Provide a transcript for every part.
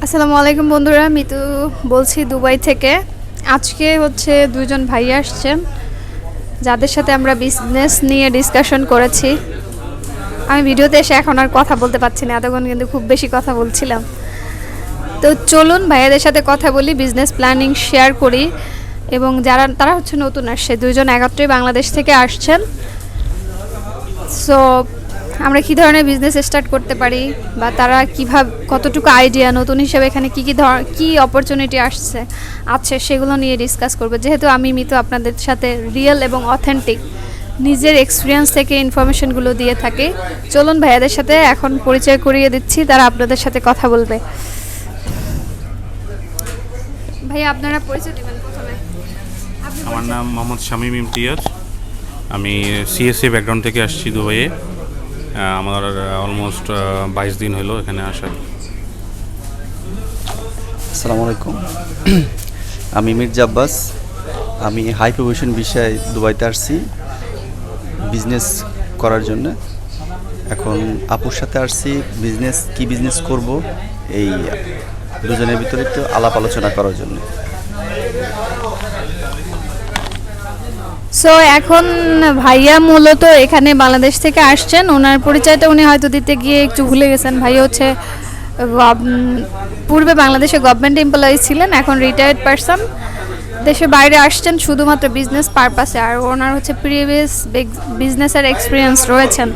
আসসালামু আলাইকুম বন্ধুরা, মিতু বলছি দুবাই থেকে। আজকে হচ্ছে দুজন ভাইয়া আসছেন যাদের সাথে আমরা বিজনেস নিয়ে ডিসকাশন করেছি। আমি ভিডিওতে এসে এখন আর কথা বলতে পারছি না, এতক্ষণ কিন্তু খুব বেশি কথা বলছিলাম। তো চলুন ভাইয়াদের সাথে কথা বলি, বিজনেস প্ল্যানিং শেয়ার করি। এবং তারা হচ্ছে নতুন আসছে, দুজন একত্রে বাংলাদেশ থেকে আসছেন। সো আমরা কী ধরনের বিজনেস স্টার্ট করতে পারি বা তারা কীভাবে কতটুকু আইডিয়া নতুন হিসেবে এখানে কী অপরচুনিটি আছে সেগুলো নিয়ে ডিসকাস করব। যেহেতু আমি মিতু আপনাদের সাথে রিয়েল এবং অথেন্টিক নিজের এক্সপিরিয়েন্স থেকে ইনফরমেশনগুলো দিয়ে থাকি। চলুন ভাইয়াদের সাথে এখন পরিচয় করিয়ে দিচ্ছি, তারা আপনাদের সাথে কথা বলবে। ভাইয়া আপনারা পরিচয় দেবেন প্রথমে। আমার নাম মোহাম্মদ শামীম ইমতিয়াজ। আমি সিএসসি ব্যাকগ্রাউন্ড থেকে আসছি দুবাইয়ে। আমার অলমোস্ট 22 দিন হলো এখানে আসার। আসসালামু আলাইকুম, আমি মির্জা আব্বাস। আমি হাই প্রফেশন বিষয়ে দুবাইতে আসছি বিজনেস করার জন্য। এখন আপুর সাথে আসছি কি বিজনেস করব এই দুজনের ভিতরে একটু আলাপ আলোচনা করার জন্য। সো এখন ভাইয়া মূলত এখানে বাংলাদেশ থেকে আসছেন। ওনার পরিচয়টা উনি হয়তো দিতে গিয়ে একটু ভুলে গেছেন। ভাইয়া হচ্ছে পূর্বে বাংলাদেশে গভর্নমেন্ট এমপ্লয়ি ছিলেন, এখন রিটায়ার্ড পারসন। দেশের বাইরে আসছেন শুধুমাত্র বিজনেস পারপাসে, আর ওনার হচ্ছে প্রিভিয়াস বিজনেসের এক্সপিরিয়েন্স রয়েছেন।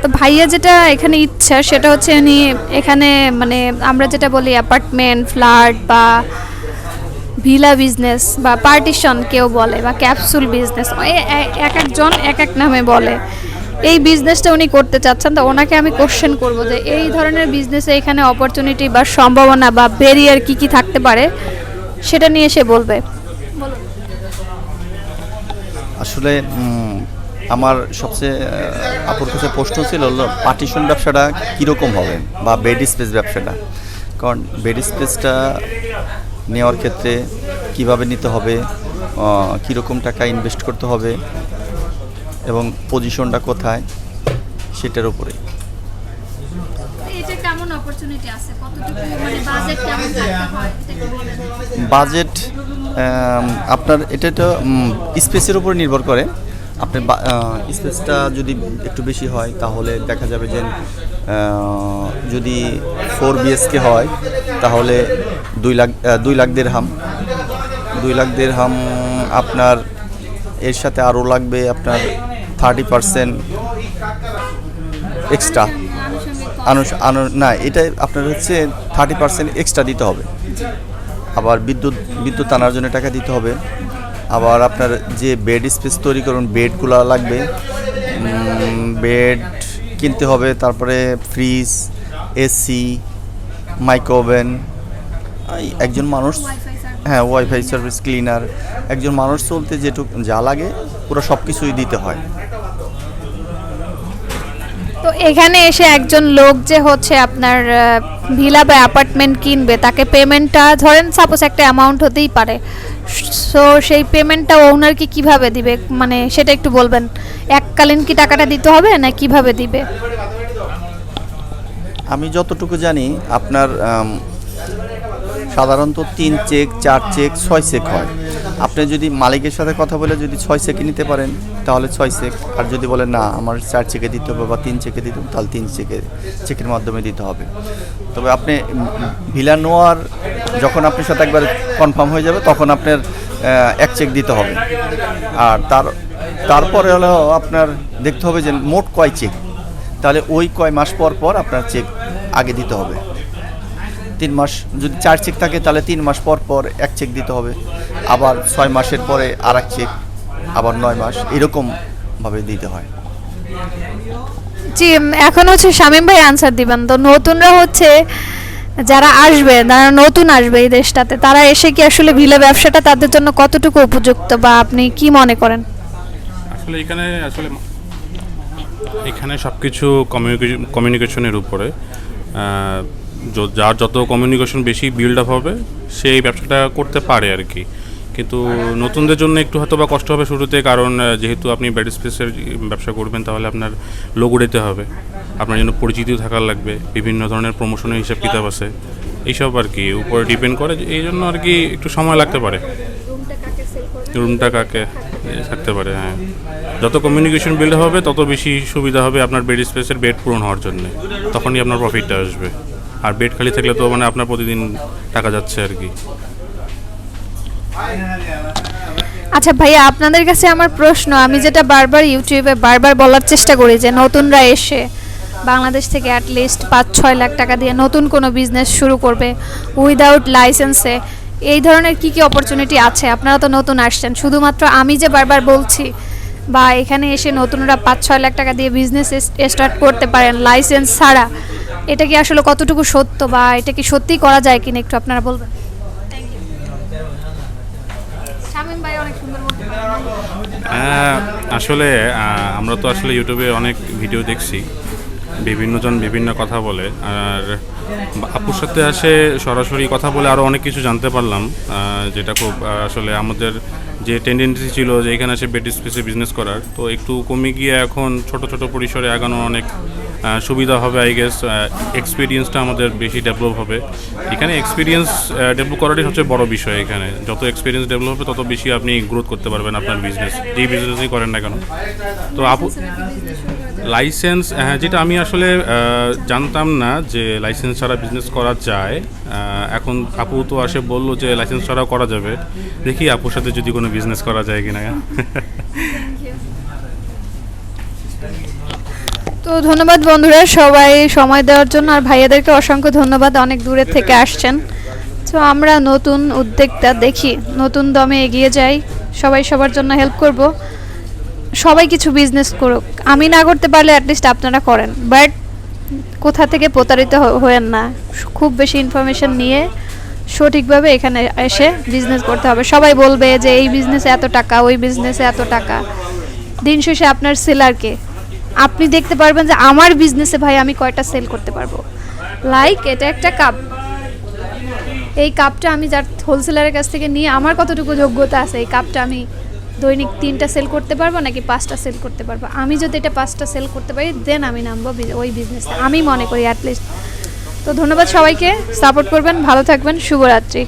তো ভাইয়া যেটা এখানে ইচ্ছা সেটা হচ্ছে উনি এখানে মানে আমরা যেটা বলি অ্যাপার্টমেন্ট, ফ্ল্যাট বা ভিলা বিজনেস বা পার্টিশন কেউ বলে বা ক্যাপসুল বিজনেস, এক একজন এক এক নামে বলে, এই বিজনেসটা উনি করতে চাচ্ছেন। তো ওনাকে আমি কোশ্চেন করব যে এই ধরনের বিজনেসে এখানে অপরচুনিটি বা সম্ভাবনা বা ব্যারিয়ার কী কী থাকতে পারে সেটা নিয়ে সে বলবে। আসলে আমার সবচেয়ে আপুর কাছে প্রশ্ন ছিল পার্টিশন ব্যবসাটা কীরকম হবে বা বেড স্পেস ব্যবসাটা। কারণ বেড স্পেসটা নেওয়ার ক্ষেত্রে কিভাবে নিতে হবে, কীরকম টাকা ইনভেস্ট করতে হবে এবং পজিশনটা কোথায় সেটার উপরে। বাজেট আপনার এটা তো স্পেসের উপর নির্ভর করে। আপনার স্পেসটা যদি একটু বেশি হয় তাহলে দেখা যাবে যে যদি 4 BHK হয় তাহলে 2 লাখ দেড়হাম। 2 লাখ দেড়হাম আপনার এর সাথে আরও লাগবে আপনার 30% এক্সট্রা। না, এটা আপনার হচ্ছে 30% এক্সট্রা দিতে হবে। আবার বিদ্যুৎ আনার জন্য টাকা দিতে হবে। আবার আপনার যে বেড স্পেস তৈরি করুন, বেডগুলো লাগবে, বেড কিনতে হবে। তারপরে ফ্রিজ, এসি, মাইক্রোওভেন, একজন মানুষ, হ্যাঁ, ওয়াইফাই সার্ভিস, ক্লিনার, একজন মানুষ চলতে যেটুকু যা লাগে পুরো সব কিছুই দিতে হয়। তো এখানে এসে একজন লোক যে হচ্ছে আপনার ভিলা বা অ্যাপার্টমেন্ট কিনবে, তাকে পেমেন্টটা ধরেন সাপোজ একটা অ্যামাউন্ট হতেই পারে। সো সেই পেমেন্টটা ওনারকে কিভাবে দিবে, মানে সেটা একটু বলবেন। এককালীন কি টাকাটা দিতে হবে না কিভাবে দিবে? আমি যতটুকু জানি আপনার সাধারণত 3 চেক, 4 চেক, 6 চেক হয়। আপনি যদি মালিকের সাথে কথা বলে যদি 6 চেকে নিতে পারেন তাহলে 6 চেক, আর যদি বলেন না আমার 4 চেকে দিতে হবে বা 3 চেকে দিতে হবে তাহলে 3 চেকের মাধ্যমে দিতে হবে। তবে আপনি ভিলা নেওয়ার যখন আপনার সাথে একবার কনফার্ম হয়ে যাবে তখন আপনার 1 চেক দিতে হবে। আর তারপরে হলো আপনার দেখতে হবে যে মোট কয় চেক, তাহলে ওই কয় মাস পর পর আপনার চেক আগে দিতে হবে। 3 মাস যদি 4 চেক থাকে তাহলে 3 মাস পর পর 1 চেক দিতে হবে। আবার 6 মাসের পরে আর 1 চেক, আবার 9 মাস, এরকমভাবে দিতে হয়। জি, এখন হচ্ছে শামীম ভাই আনসার দিবেন। তো নতুনরা হচ্ছে যারা নতুন আসবে এই দেশটাতে, তারা এসে কি আসলে ভিলা ব্যবসাটা তাদের জন্য কতটুকু উপযুক্ত বা আপনি কি মনে করেন? আসলে এখানে সব কিছু কমিউনিকেশনের উপরে। যার যত কমিউনিকেশন বেশি বিল্ড আপ হবে সেই ব্যবসাটা করতে পারে আর কি। কিন্তু নতুনদের জন্য একটু হয়তো বা কষ্ট হবে শুরুতে, কারণ যেহেতু আপনি বেড স্পেসের ব্যবসা করবেন তাহলে আপনার লোগো দিতে হবে, আপনার জন্য পরিচিতিও থাকার লাগবে, বিভিন্ন ধরনের প্রমোশনের হিসাব কিতাব আছে, এইসব আর কি উপরে ডিপেন্ড করে, এই জন্য আর কি একটু সময় লাগতে পারে। রুমটা কাকে থাকতে পারে, হ্যাঁ। যত কমিউনিকেশন বিল্ড হবে তত বেশি সুবিধা হবে আপনার বেড স্পেসের, বেড পূরণ হওয়ার জন্য, তখনই আপনার প্রফিটটা আসবে। আর বেড খালি থাকলে তো মানে আপনার প্রতিদিন টাকা যাচ্ছে আর কি। আচ্ছা ভাইয়া, আপনাদের কাছে আমার প্রশ্ন, আমি যেটা বারবার ইউটিউবে বারবার বলার চেষ্টা করি যে নতুনরা এসে বাংলাদেশ থেকে অ্যাটলিস্ট 5-6 লাখ টাকা দিয়ে নতুন কোনো বিজনেস শুরু করবে উইদাউট লাইসেন্সে, এই ধরনের কি কি অপরচুনিটি আছে? আপনারা তো নতুন আসছেন, শুধুমাত্র আমি যে বারবার বলছি বা এখানে এসে নতুনরা 5-6 লাখ টাকা দিয়ে বিজনেস স্টার্ট করতে পারেন লাইসেন্স ছাড়া, এটা কি আসলে কতটুকু সত্য বা এটা কি সত্যিই করা যায় কিনা একটু আপনারা বলবেন। শামীম ভাই অনেক সুন্দর বলতে পারেন। আসলে আমরা তো আসলে ইউটিউবে অনেক ভিডিও দেখছি, বিভিন্নজন বিভিন্ন কথা বলে, আর আপুর সাথে আসে সরাসরি কথা বলে আরও অনেক কিছু জানতে পারলাম, যেটা খুব আসলে আমাদের যে টেন্ডেন্সি ছিল যে এখানে এসে বেড স্পেসে বিজনেস করার, তো একটু কমে গিয়ে এখন ছোট ছোট পরিসরে আগানো অনেক সুবিধা হবে। আই গেস এক্সপিরিয়েন্সটা আমাদের বেশি ডেভেলপ হবে এখানে। এক্সপিরিয়েন্স ডেভেলপ করাটাই সবচেয়ে বড় বিষয় এখানে। যত এক্সপিরিয়েন্স ডেভেলপ হবে তত বেশি আপনি গ্রোথ করতে পারবেন আপনার বিজনেস, যেই বিজনেসই করেন না কেন। তো আপু লাইসেন্স, হ্যাঁ, যেটা আমি আসলে জানতাম না যে লাইসেন্স ছাড়া বিজনেস করা যায়। এখন আপু তো আসে বললো যে লাইসেন্স ছাড়াও করা যাবে, দেখি আপুর সাথে যদি কোনো বিজনেস করা যায় কিনা। তো ধন্যবাদ বন্ধুরা সবাই সময় দেওয়ার জন্য, আর ভাইয়াদেরকে অসংখ্য ধন্যবাদ, অনেক দূরের থেকে আসছেন। তো আমরা নতুন উদ্যোক্তা, দেখি নতুন দমে এগিয়ে যাই, সবাই সবার জন্য হেল্প করব, সবাই কিছু বিজনেস করুক। আমি না করতে পারলে অ্যাটলিস্ট আপনারা করেন, বাট কোথা থেকে প্রতারিত হয়েন না। খুব বেশি ইনফরমেশন নিয়ে সঠিকভাবে এখানে এসে বিজনেস করতে হবে। সবাই বলবে যে এই বিজনেসে এত টাকা, ওই বিজনেসে এত টাকা, দিন শেষে আপনার সেলারকে আপনি দেখতে পারবেন যে আমার বিজনেসে ভাই আমি কয়টা সেল করতে পারবো। লাইক এটা একটা কাপ, এই কাপটা আমি যার হোলসেলারের কাছ থেকে নিয়ে আমার কতটুকু যোগ্যতা আছে, এই কাপটা আমি দৈনিক 3টা সেল করতে পারবো নাকি 5টা সেল করতে পারবো। আমি যদি এটা 5টা সেল করতে পারি দেন আমি নামবো ওই বিজনেসে, আমি মনে করি অ্যাটলিস্ট। তো ধন্যবাদ সবাইকে, সাপোর্ট করবেন, ভালো থাকবেন, শুভরাত্রি।